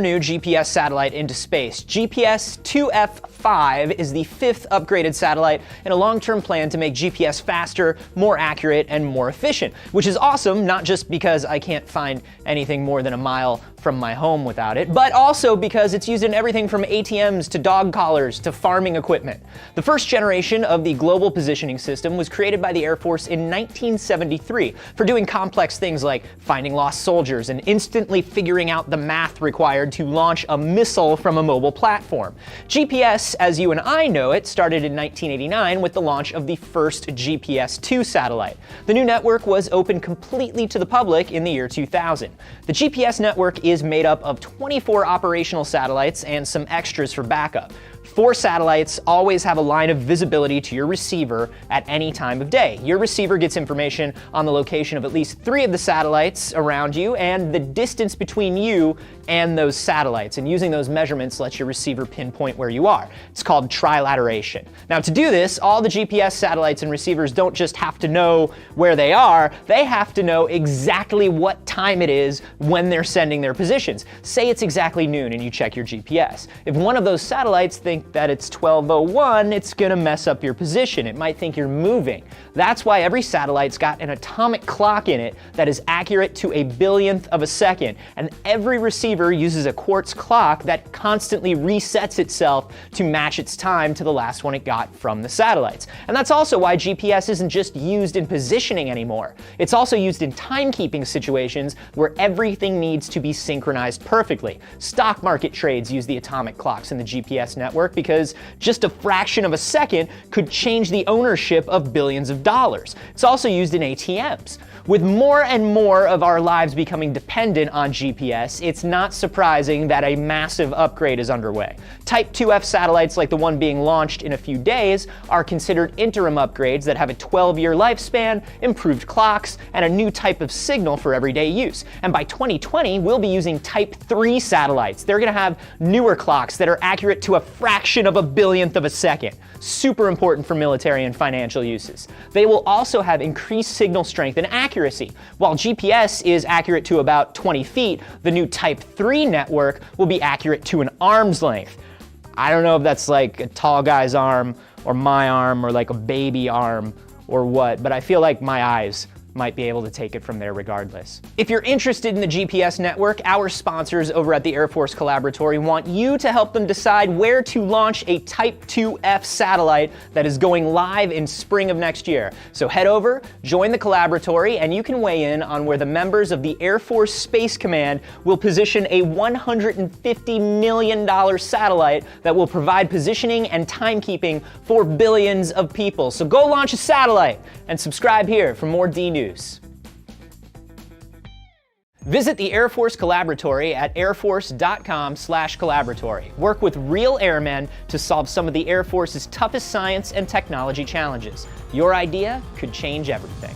New GPS satellite into space. GPS-2F5 is the 5th upgraded satellite in a long-term plan to make GPS faster, more accurate, and more efficient, which is awesome, not just because I can't find anything more than a mile from my home without it, but also because it's used in everything from ATMs to dog collars to farming equipment. The first generation of the Global Positioning System was created by the Air Force in 1973 for doing complex things like finding lost soldiers and instantly figuring out the math required to launch a missile from a mobile platform. GPS, as you and I know it, started in 1989 with the launch of the first GPS-2 satellite. The new network was opened completely to the public in the year 2000. The GPS network is made up of 24 operational satellites and some extras for backup. 4 satellites always have a line of visibility to your receiver at any time of day. Your receiver gets information on the location of at least 3 of the satellites around you and the distance between you and those satellites. And using those measurements lets your receiver pinpoint where you are. It's called trilateration. Now, to do this, all the GPS satellites and receivers don't just have to know where they are, they have to know exactly what time it is when they're sending their positions. Say it's exactly noon and you check your GPS. If one of those satellites think that it's 12:01, it's gonna mess up your position. It might think you're moving. That's why every satellite's got an atomic clock in it that is accurate to a billionth of a second, and every receiver uses a quartz clock that constantly resets itself to match its time to the last one it got from the satellites. And that's also why GPS isn't just used in positioning anymore. It's also used in timekeeping situations where everything needs to be synchronized perfectly. Stock market trades use the atomic clocks in the GPS network because just a fraction of a second could change the ownership of billions of dollars. It's also used in ATMs. With more and more of our lives becoming dependent on GPS, it's not surprising that a massive upgrade is underway. Type 2F satellites like the one being launched in a few days are considered interim upgrades that have a 12-year lifespan, improved clocks, and a new type of signal for everyday use. And by 2020, we'll be using Type 3 satellites. They're gonna have newer clocks that are accurate to a fraction of a billionth of a second. Super important for military and financial uses. They will also have increased signal strength and accuracy. While GPS is accurate to about 20 feet, the new Type 3 network will be accurate to an arm's length. I don't know if that's like a tall guy's arm or my arm or like a baby arm or what, but I feel like my eyes might be able to take it from there regardless. If you're interested in the GPS network, our sponsors over at the Air Force Collaboratory want you to help them decide where to launch a Type 2F satellite that is going live in spring of next year. So head over, join the Collaboratory, and you can weigh in on where the members of the Air Force Space Command will position a $150 million satellite that will provide positioning and timekeeping for billions of people. So go launch a satellite and subscribe here for more D News. Visit the Air Force Collaboratory at airforce.com/collaboratory. Work with real airmen to solve some of the Air Force's toughest science and technology challenges. Your idea could change everything.